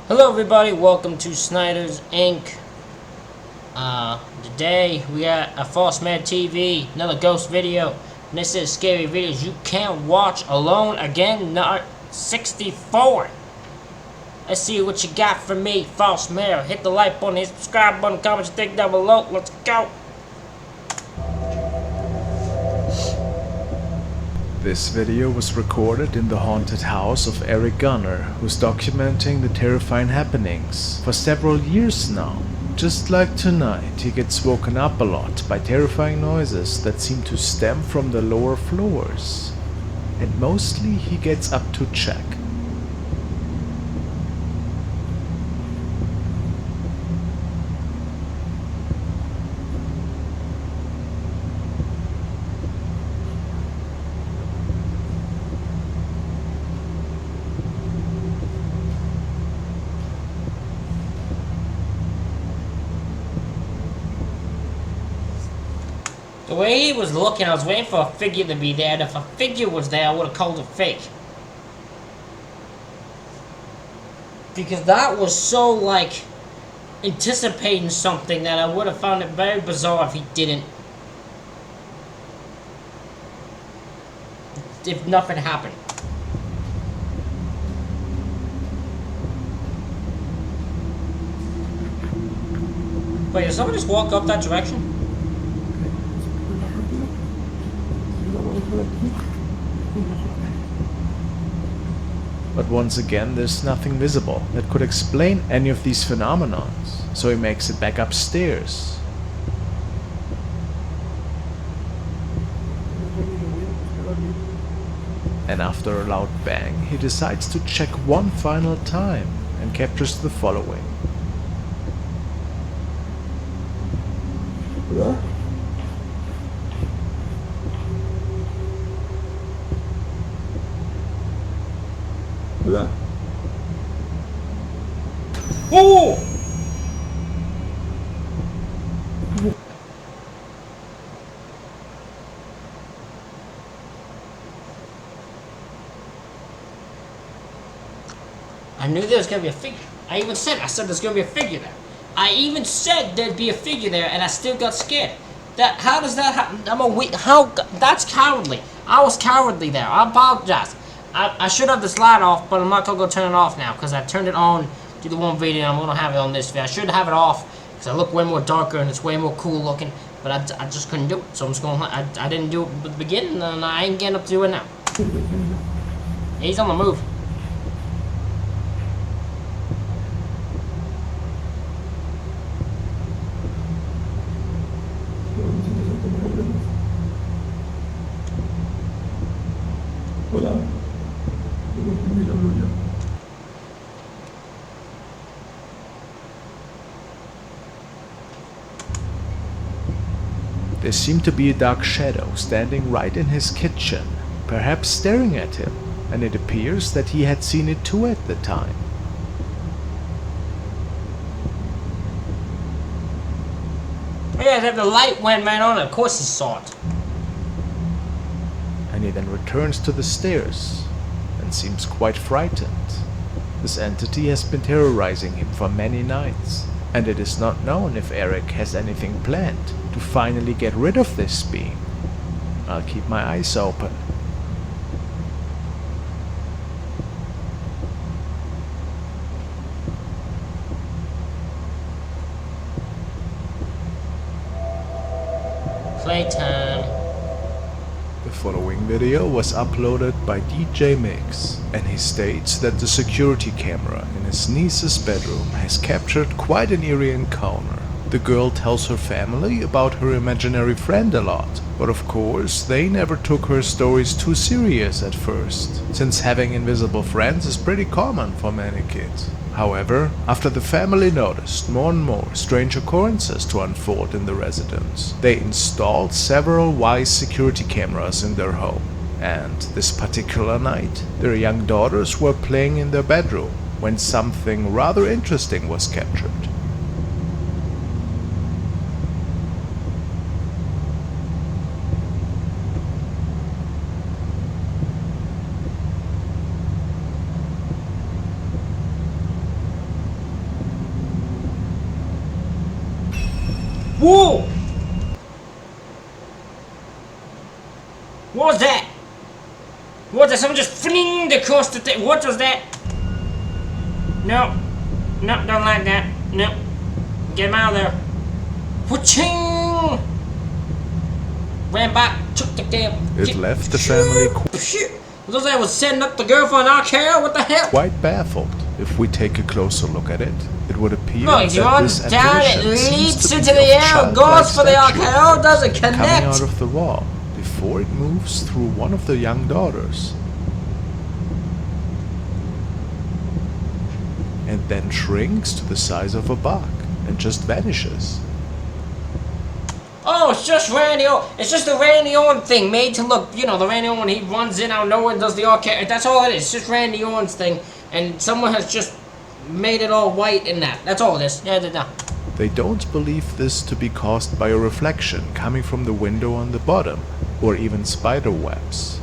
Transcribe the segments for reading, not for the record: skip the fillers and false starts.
Hello everybody, welcome to Snyder's Inc. Today we got a False Mad TV, another ghost video, and this is scary videos you can't watch alone again, not 64. Let's see what you got for me, False Mad. Hit the like button, hit the subscribe button, comment your thing down below, let's go. This video was recorded in the haunted house of Eric Gunner, who's documenting the terrifying happenings for several years now. Just like tonight, he gets woken up a lot by terrifying noises that seem to stem from the lower floors. And mostly he gets up to check. The way he was looking, I was waiting for a figure to be there, and if a figure was there, I would have called it fake. Because that was so, like, anticipating something that I would have found it very bizarre if he didn't. If nothing happened. Wait, did someone just walk up that direction? But once again, there's nothing visible that could explain any of these phenomena, so he makes it back upstairs. And after a loud bang, he decides to check one final time and captures the following. Oh! I knew there was gonna be a figure. I said there's gonna be a figure there. I even said there'd be a figure there, and I still got scared. How does that happen? That's cowardly. I was cowardly there. I apologize. I should have this light off, but I'm not gonna go turn it off now because I turned it on to the one video and I'm gonna have it on this video. I should have it off because I look way more darker and it's way more cool looking, but I just couldn't do it. So I'm just gonna, I didn't do it at the beginning and I ain't getting up to do it now. He's on the move. There seemed to be a dark shadow standing right in his kitchen, perhaps staring at him, and it appears that he had seen it too at the time. Yeah, the light went right on it. Of course he saw it. And he then returns to the stairs and seems quite frightened. This entity has been terrorizing him for many nights, and it is not known if Eric has anything planned to finally get rid of this being. I'll keep my eyes open. Playtime. The following video was uploaded by DJ Mix, and he states that the security camera in his niece's bedroom has captured quite an eerie encounter. The girl tells her family about her imaginary friend a lot, but of course they never took her stories too serious at first, since having invisible friends is pretty common for many kids. However, after the family noticed more and more strange occurrences to unfold in the residence, they installed several Wyze security cameras in their home. And this particular night, their young daughters were playing in their bedroom when something rather interesting was captured. Whoa! What was that? What did someone just flinged across the thing? What was that? No. No, don't like that. No. Get him out of there. Wha-ching! Ran back, took the damn... It left the family Those I was setting up the girl for an RKO? What the hell? quite baffled. If we take a closer look at it, it would appear Look, that you want this down, it apparition seems leaps to be into of the air, childlike goes for the stature, RKO, doesn't coming out connect. of the wall before it moves through one of the young daughters, and then shrinks to the size of a bug and just vanishes. Oh, it's just Randy Orton. It's just the Randy Orton thing made to look, you know, the Randy Orton, he runs in out of nowhere and does the RKO. That's all it is. It's just Randy Orton's thing. And someone has just made it all white in that. That's all it is. Yeah. They don't believe this to be caused by a reflection coming from the window on the bottom, or even spider webs.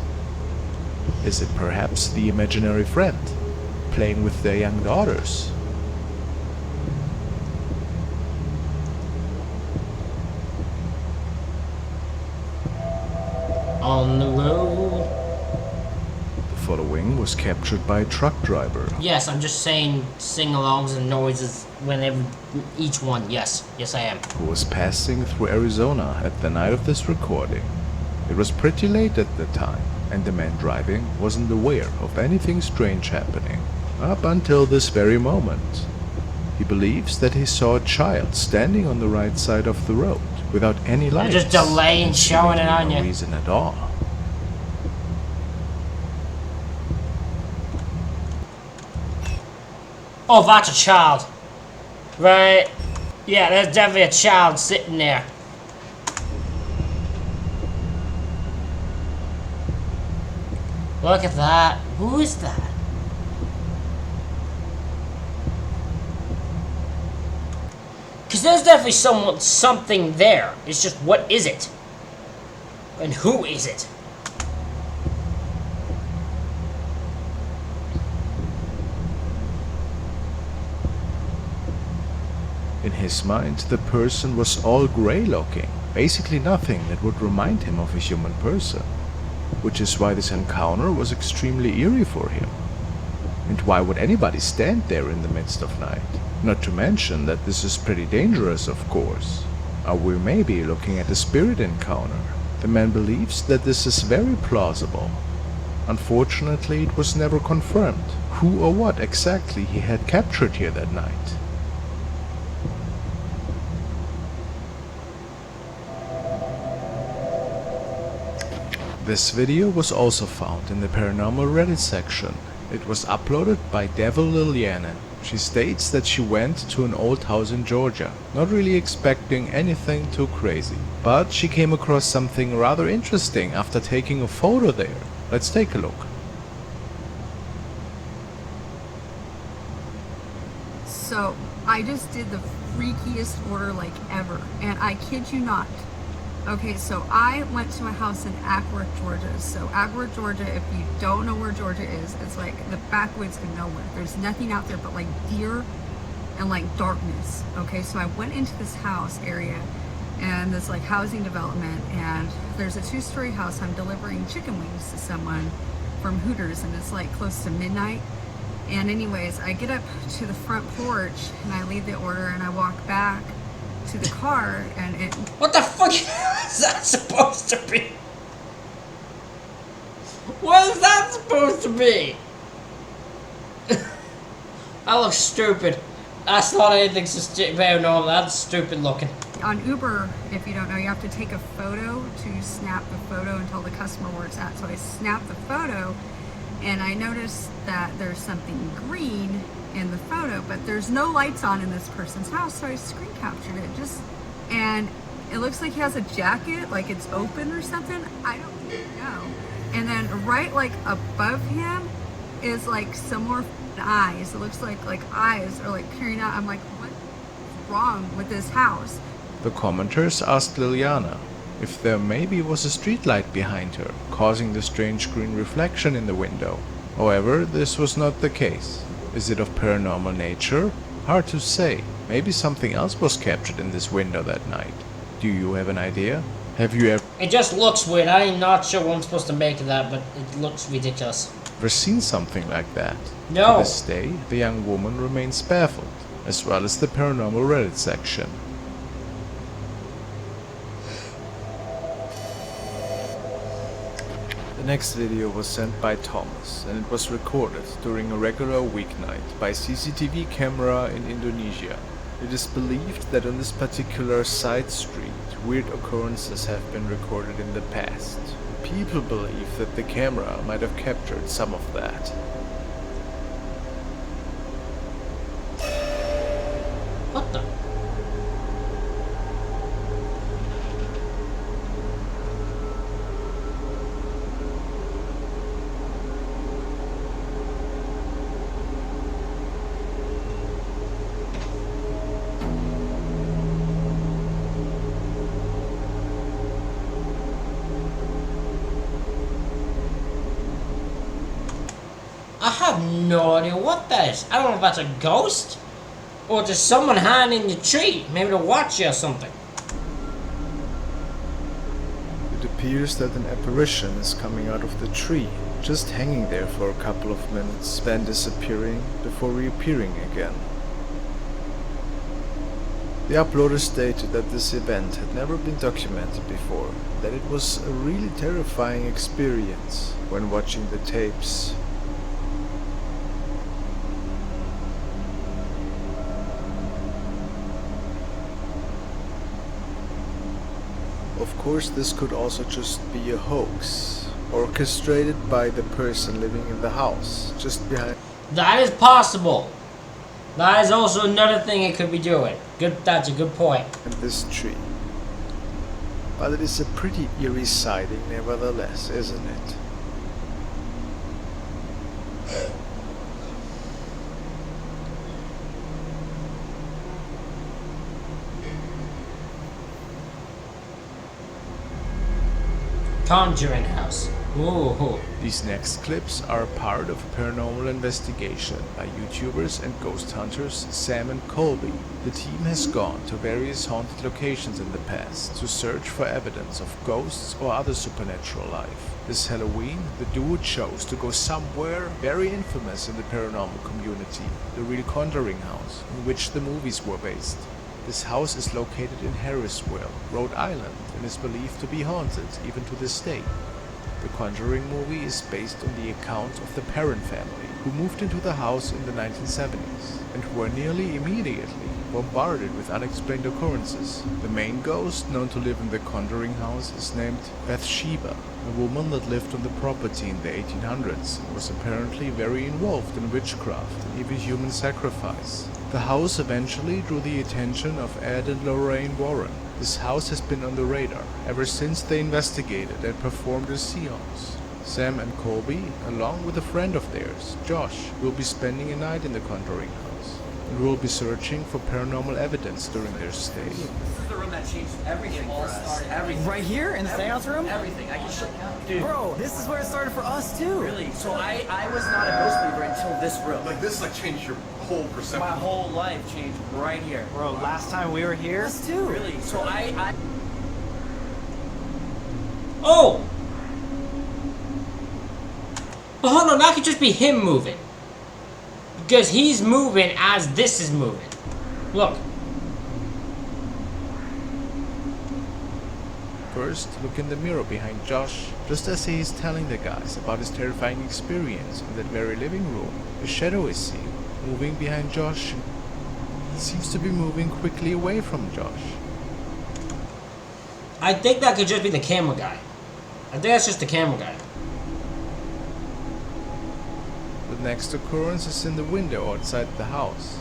Is it perhaps the imaginary friend playing with their young daughters? On the road. The following was captured by a truck driver Yes, I'm just saying sing-alongs and noises whenever each one. Yes, I am. who was passing through Arizona at the night of this recording. It was pretty late at the time, and the man driving wasn't aware of anything strange happening up until this very moment. He believes that he saw a child standing on the right side of the road without any lights. just delaying showing it on no you. reason at all. Oh, that's a child. Right. Yeah, there's definitely a child sitting there. Look at that. Who is that? Because there's definitely something there. It's just, what is it? And who is it? In his mind, the person was all grey looking, basically nothing that would remind him of a human person, which is why this encounter was extremely eerie for him. And why would anybody stand there in the midst of night? Not to mention that this is pretty dangerous, of course. Are we maybe looking at a spirit encounter? The man believes that this is very plausible. Unfortunately, it was never confirmed who or what exactly he had captured here that night. This video was also found in the paranormal Reddit section. It was uploaded by Devil Liliana. She states that she went to an old house in Georgia, not really expecting anything too crazy. But she came across something rather interesting after taking a photo there. Let's take a look. So, I just did the freakiest order like ever, and I kid you not. Okay, so I went to a house in Acworth, Georgia. So Acworth, Georgia, if you don't know where Georgia is, it's like the backwoods of nowhere. There's nothing out there but like deer and like darkness. Okay, so I went into this house area and this like housing development, and there's a 2-story house. I'm delivering chicken wings to someone from Hooters, and it's like close to midnight. And anyways, I get up to the front porch and I leave the order and I walk back to the car, and it... What the fuck is that supposed to be? What is that supposed to be? That looks stupid. That's not anything paranormal. That's stupid looking. On Uber, if you don't know, you have to take a photo to snap the photo and tell the customer where it's at. So I snapped the photo, and I noticed that there's something green in the photo, but there's no lights on in this person's house, so I screen captured it. And it looks like he has a jacket, like it's open or something. I don't know. And then right like above him is like some more eyes. It looks like eyes are like peering out. I'm like, what's wrong with this house? The commenters asked Liliana if there maybe was a streetlight behind her, causing the strange green reflection in the window. However, this was not the case. Is it of paranormal nature? Hard to say. Maybe something else was captured in this window that night. Do you have an idea? Have you It just looks weird. I'm not sure what I'm supposed to make of that, but it looks ridiculous. ever seen something like that? No. To this day, the young woman remains baffled, as well as the paranormal Reddit section. The next video was sent by Thomas, and it was recorded during a regular weeknight by CCTV camera in Indonesia. It is believed that on this particular side street, weird occurrences have been recorded in the past. People believe that the camera might have captured some of that. What the? I have no idea what that is. I don't know if that's a ghost or just someone hiding in the tree, maybe to watch you or something. It appears that an apparition is coming out of the tree, just hanging there for a couple of minutes, then disappearing before reappearing again. The uploader stated that this event had never been documented before, that it was a really terrifying experience when watching the tapes. Of course, this could also just be a hoax, orchestrated by the person living in the house, just behind. That is possible. That is also another thing it could be doing. That's a good point. This tree. But it is a pretty eerie sighting nevertheless, isn't it? Conjuring house. Ooh. These next clips are part of a paranormal investigation by YouTubers and ghost hunters Sam and Colby. The team has gone to various haunted locations in the past to search for evidence of ghosts or other supernatural life. This Halloween, the duo chose to go somewhere very infamous in the paranormal community, the real Conjuring house, in which the movies were based. This house is located in Harrisville, Rhode Island, and is believed to be haunted even to this day. The Conjuring movie is based on the account of the Perron family, who moved into the house in the 1970s, and were nearly immediately bombarded with unexplained occurrences. The main ghost known to live in the Conjuring house is named Bathsheba, a woman that lived on the property in the 1800s and was apparently very involved in witchcraft and even human sacrifice. The house eventually drew the attention of Ed and Lorraine Warren. This house has been on the radar ever since they investigated and performed a seance. Sam and Colby, along with a friend of theirs, Josh, will be spending a night in the Conjuring house and will be searching for paranormal evidence during their stay. This is the room that changed everything for us. Everything. Right here in the seance room? Everything. I can show you. Dude. Bro, this is where it started for us too. Really? So I was not a ghost believer until this room. Like this like changed your whole perception. My whole life changed right here. Bro, last time we were here, us too. Really? So I Oh! But hold on, that could just be him moving. Because he's moving as this is moving. Look. First, look in the mirror behind Josh, just as he is telling the guys about his terrifying experience in that very living room. A shadow is seen, moving behind Josh. He seems to be moving quickly away from Josh. I think that could just be the camera guy. I think that's just the camera guy. The next occurrence is in the window outside the house.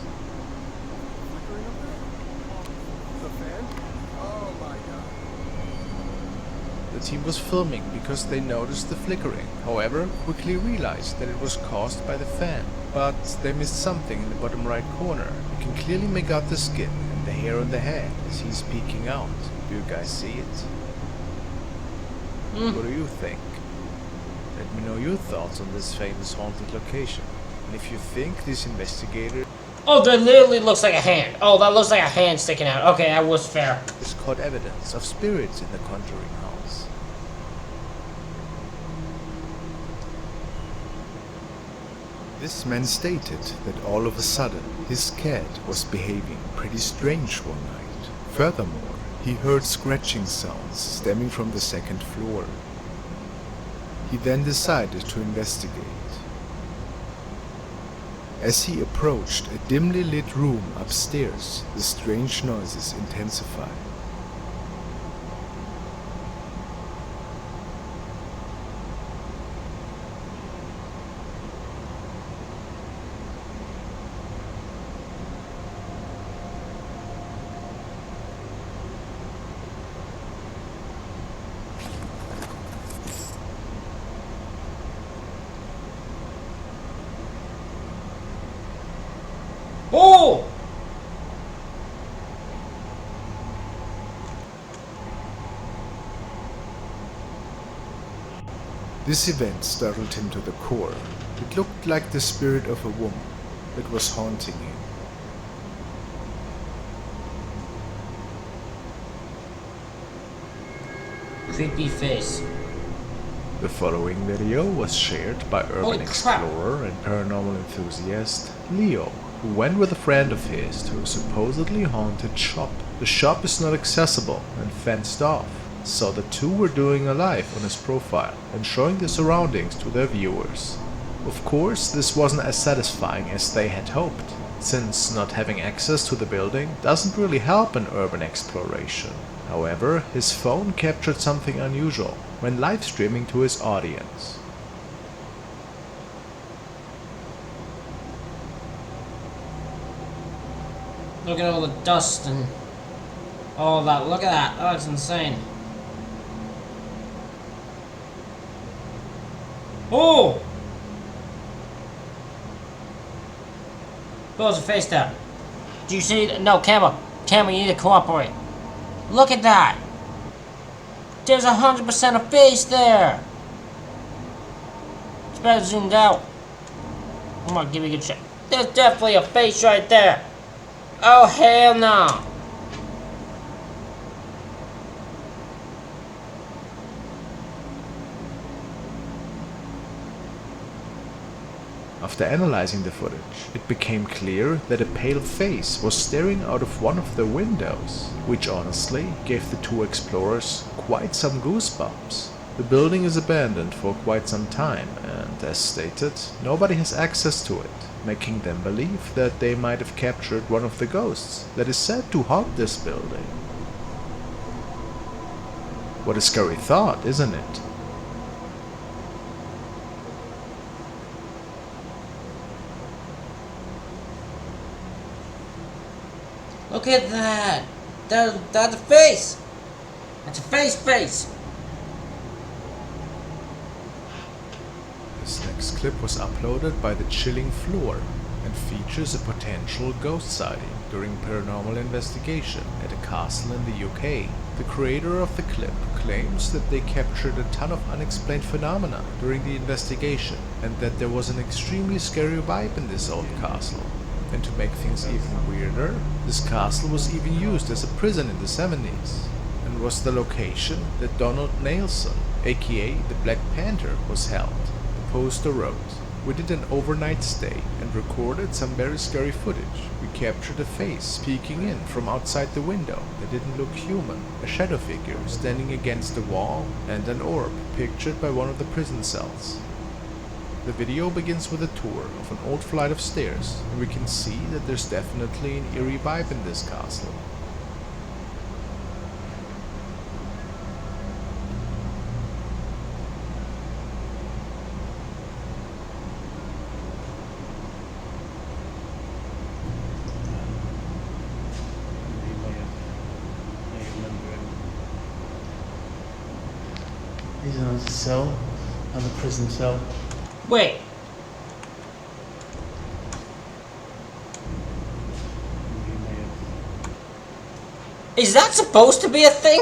The team was filming because they noticed the flickering, however, quickly realized that it was caused by the fan. But they missed something in the bottom right corner. You can clearly make out the skin and the hair on the head as he's peeking out. Do you guys see it? What do you think? Let me know your thoughts on this famous haunted location. And if you think this investigator Oh, that literally looks like a hand. Oh, that looks like a hand sticking out. Okay, that was fair. Is caught evidence of spirits in the Conjuring house. This man stated that all of a sudden his cat was behaving pretty strange one night. Furthermore, he heard scratching sounds stemming from the second floor. He then decided to investigate. As he approached a dimly lit room upstairs, the strange noises intensified. Oh! This event startled him to the core. It looked like the spirit of a woman that was haunting him. Creepy face. The following video was shared by Holy urban crap. explorer and paranormal enthusiast Leo, who went with a friend of his to a supposedly haunted shop. The shop is not accessible and fenced off, so the two were doing a live on his profile and showing the surroundings to their viewers. Of course, this wasn't as satisfying as they had hoped, since not having access to the building doesn't really help in urban exploration. However, his phone captured something unusual when live streaming to his audience. Look at all the dust and all that. Look at that. Oh, that's insane. Oh! Close the face down. Do you see that? No, camera. Camera, you need to cooperate. Look at that. There's 100% of face there. It's better zoomed out. Come on, give me a good shot. There's definitely a face right there. Oh, hell no. After analyzing the footage, it became clear that a pale face was staring out of one of the windows, which honestly gave the two explorers quite some goosebumps. The building is abandoned for quite some time and, as stated, nobody has access to it, making them believe that they might have captured one of the ghosts that is said to haunt this building. What a scary thought, isn't it? Look at that. That's a face. That's a face. This next clip was uploaded by The Chilling Floor and features a potential ghost sighting during paranormal investigation at a castle in the UK. The creator of the clip claims that they captured a ton of unexplained phenomena during the investigation and that there was an extremely scary vibe in this old castle. And to make things even weirder, this castle was even used as a prison in the 70s and was the location that Donald Nelson, aka the Black Panther, was held. The poster wrote, "We did an overnight stay and recorded some very scary footage. We captured a face peeking in from outside the window that didn't look human, a shadow figure standing against the wall, and an orb pictured by one of the prison cells." The video begins with a tour of an old flight of stairs, and we can see that there's definitely an eerie vibe in this castle. He's on the cell, on the prison cell. Wait. Is that supposed to be a thing?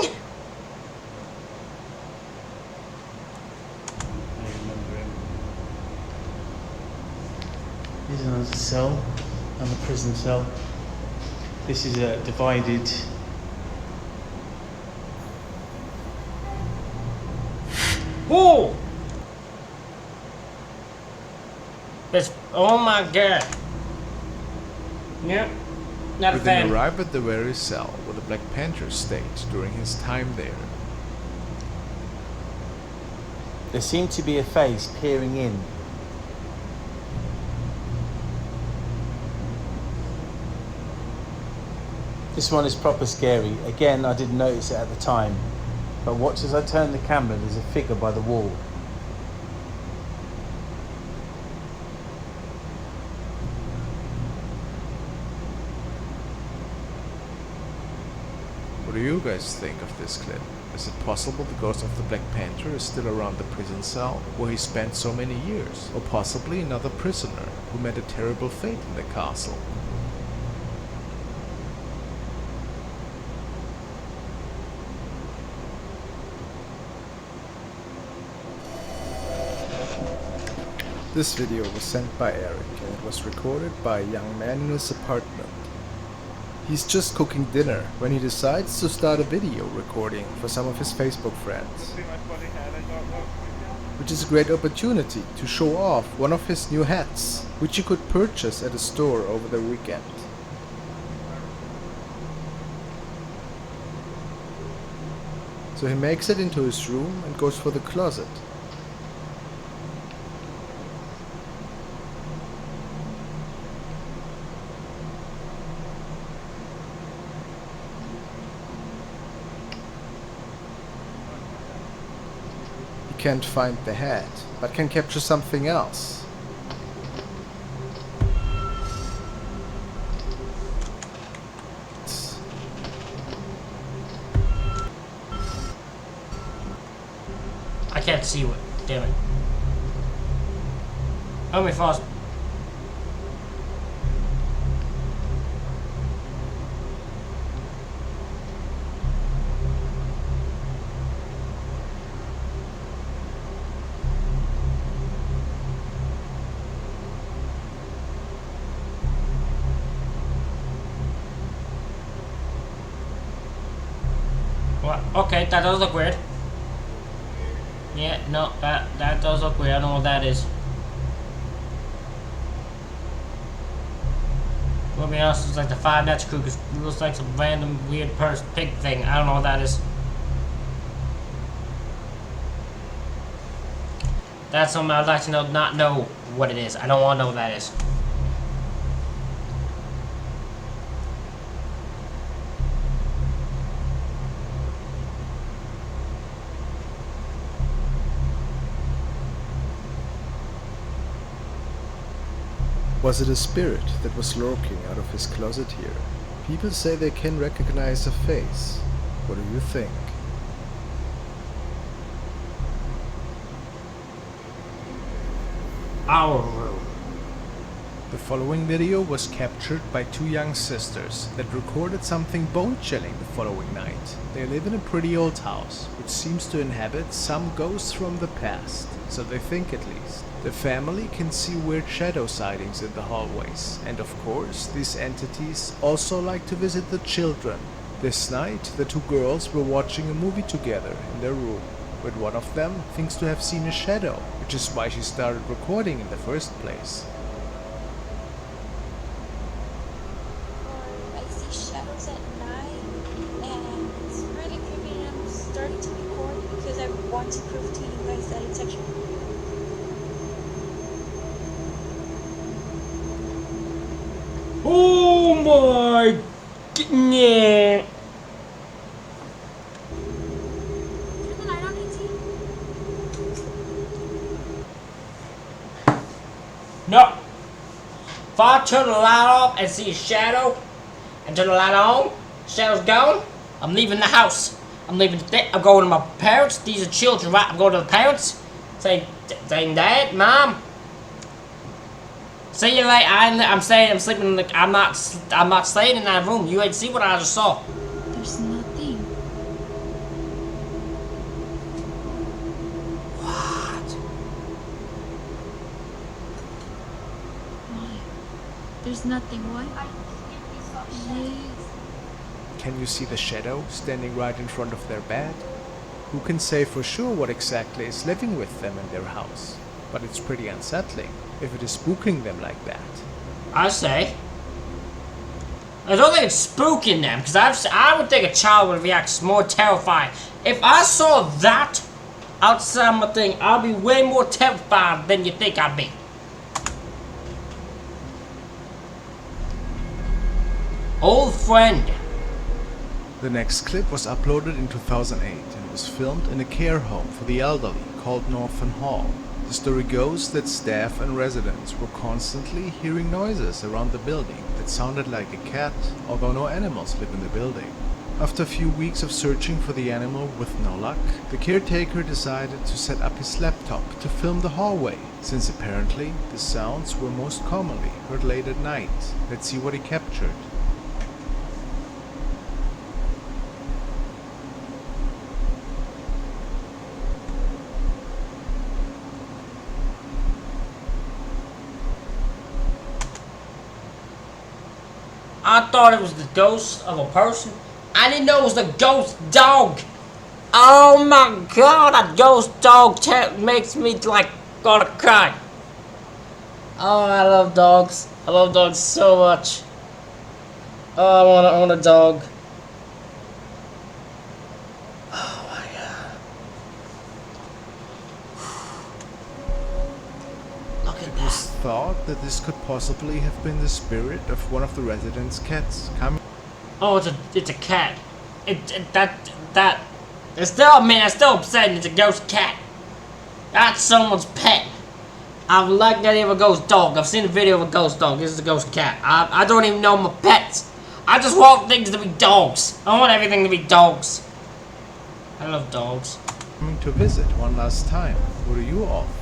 He's on the cell, on the prison cell. This is a divided. Whoa! This, oh my god. Yep. Not a We then fan. arrive at the very cell where the Black Panther stayed during his time there. There seemed to be a face peering in. This one is proper scary. Again, I didn't notice it at the time. But watch as I turn the camera, there's a figure by the wall. What do you guys think of this clip? Is it possible the ghost of the Black Panther is still around the prison cell where he spent so many years? Or possibly another prisoner who met a terrible fate in the castle? This video was sent by Eric and it was recorded by a young man in his apartment. He's just cooking dinner when he decides to start a video recording for some of his Facebook friends, which is a great opportunity to show off one of his new hats, which you could purchase at a store over the weekend. So he makes it into his room and goes for the closet. Can't find the hat, but can capture something else. I can't see what. Damn it. Oh my fast. What? Okay, that does look weird. Yeah, no, that does look weird. I don't know what that is. To be honest, it's like the Five Nights Crew. It looks like some random weird pig thing. I don't know what that is. That's something I'd like to know. Not know what it is. I don't want to know what that is. Was it a spirit that was lurking out of his closet here? People say they can recognize a face. What do you think? Our room. The following video was captured by two young sisters that recorded something bone-chilling the following night. They live in a pretty old house, which seems to inhabit some ghosts from the past, so they think at least. The family can see weird shadow sightings in the hallways, and of course, these entities also like to visit the children. This night, the two girls were watching a movie together in their room, but one of them thinks to have seen a shadow, which is why she started recording in the first place. I see shadows at night, and it's really creepy, and I'm starting to record because I want to prove to you guys that it's actually. Oh my goodness. Turn the light on, Nancy. No. If I turn the light off and see a shadow and turn the light on, shadow's gone, I'm leaving the house. I'm leaving I'm going to my parents. These are children, right? I'm going to the parents. Saying Dad, Mom. See you later. I'm sleeping in the. I'm not staying in that room. You ain't see what I just saw. There's nothing. What? Why? There's nothing. What? Please. Can you see the shadow standing right in front of their bed? Who can say for sure what exactly is living with them in their house? But it's pretty unsettling if it is spooking them like that. I say. I don't think it's spooking them, because I would think a child would react more terrified. If I saw that outside my thing, I'd be way more terrified than you think I'd be. Old friend. The next clip was uploaded in 2008 and was filmed in a care home for the elderly called Northern Hall. The story goes that staff and residents were constantly hearing noises around the building that sounded like a cat, although no animals live in the building. After a few weeks of searching for the animal with no luck, the caretaker decided to set up his laptop to film the hallway, since apparently the sounds were most commonly heard late at night. Let's see what he captured. I thought it was the ghost of a person. I didn't know it was the ghost dog. Oh my god, that ghost dog makes me like gonna cry. Oh, I love dogs. I love dogs so much. Oh, I wanna own a dog. Oh my god. Look at It was that. thought that this could possibly have been the spirit of one of the residents' cats coming. Oh, it's a cat. It's still, man, it's still upsetting. It's a ghost cat. That's someone's pet. I've liked the idea of a ghost dog. I've seen a video of a ghost dog. This is a ghost cat. I don't even know my pets. I just want things to be dogs. I want everything to be dogs. I love dogs. Coming to visit one last time. What do you all think?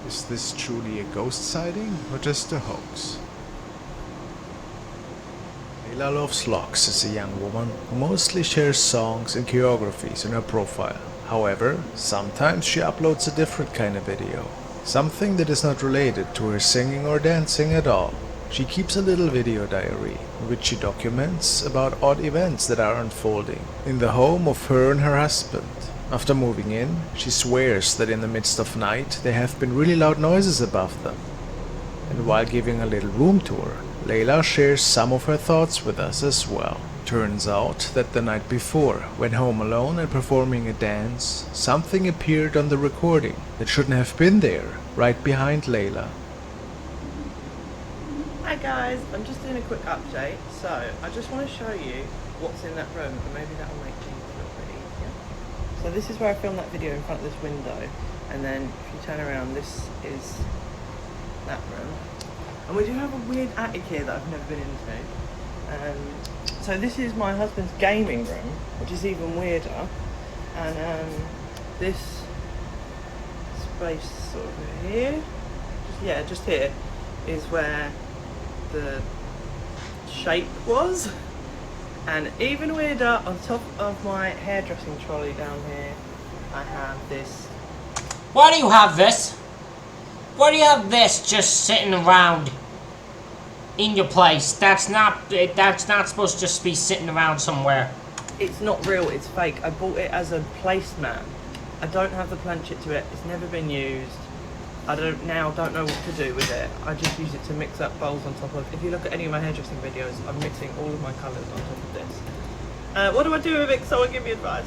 Is this truly a ghost sighting or just a hoax? Layla Loves Locks is a young woman who mostly shares songs and choreographies in her profile. However, sometimes she uploads a different kind of video. Something that is not related to her singing or dancing at all. She keeps a little video diary, in which she documents about odd events that are unfolding in the home of her and her husband. After moving in, she swears that in the midst of night there have been really loud noises above them. And while giving a little room tour, Layla shares some of her thoughts with us as well. Turns out that the night before, when home alone and performing a dance, something appeared on the recording that shouldn't have been there, right behind Layla. Hi guys, I'm just doing a quick update. So, I just want to show you what's in that room and maybe that will make things a little bit easier. So this is where I filmed that video in front of this window, and then if you turn around, this is that room. And we do have a weird attic here that I've never been into. So this is my husband's gaming room, which is even weirder. And this space sort of here, just here, is where the shape was. And even weirder, on top of my hairdressing trolley down here, I have this. Why do you have this? Why do you have this just sitting around in your place? That's not supposed to just be sitting around somewhere. It's not real, it's fake. I bought it as a placemat. I don't have the planchet to it, it's never been used. I don't know what to do with it. I just use it to mix up bowls on top of. If you look at any of my hairdressing videos, I'm mixing all of my colours on top of this. What do I do with it? Someone give me advice.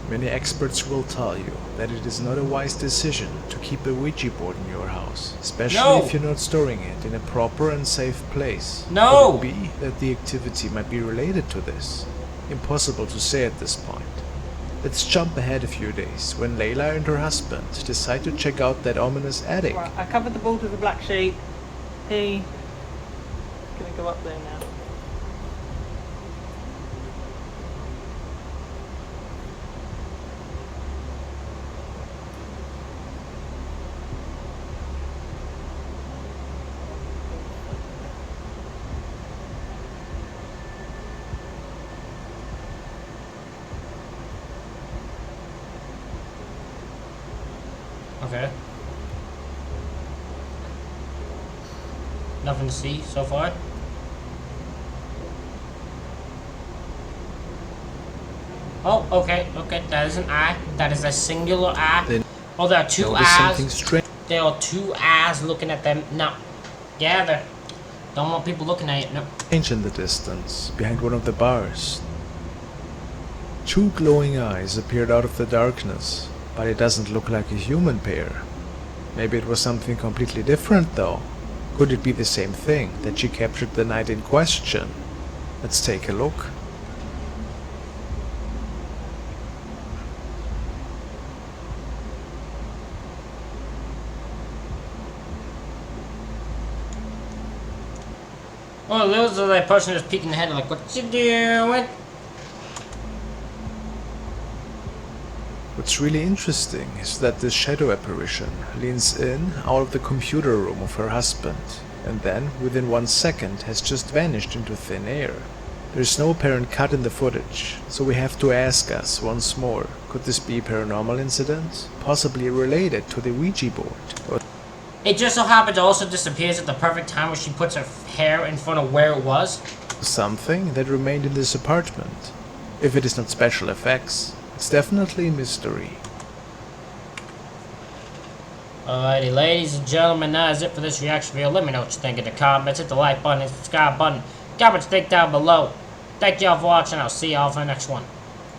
Many experts will tell you that it is not a wise decision to keep a Ouija board in your house, especially No. if you're not storing it in a proper and safe place. No. Could it be that the activity might be related to this? Impossible to say at this point. Let's jump ahead a few days when Layla and her husband decide to check out that ominous attic. Right, I covered the balls with a black sheet. He's gonna go up there now. Okay. Nothing to see so far. Oh, okay, okay. That is an eye. That is a singular eye. Then Oh, there are two notice something eyes. strange. There are two eyes looking at them. No. Yeah, they don't want people looking at it. No. In the distance, behind one of the bars. Two glowing eyes appeared out of the darkness, but it doesn't look like a human pair. Maybe it was something completely different though. Could it be the same thing that she captured the night in question? Let's take a look. Oh, those are that person just peeking ahead like, what you doing? What's really interesting is that this shadow apparition leans in out of the computer room of her husband, and then, within 1 second, has just vanished into thin air. There's no apparent cut in the footage, so we have to ask us once more, could this be a paranormal incident? Possibly related to the Ouija board? Or It just so happens it also disappears at the perfect time when she puts her hair in front of where it was. something that remained in this apartment? If it is not special effects, it's definitely a mystery. Alrighty, ladies and gentlemen, that is it for this reaction video. Let me know what you think in the comments. Hit the like button, hit the subscribe button. Comment what you think down below. Thank y'all for watching. I'll see y'all for the next one.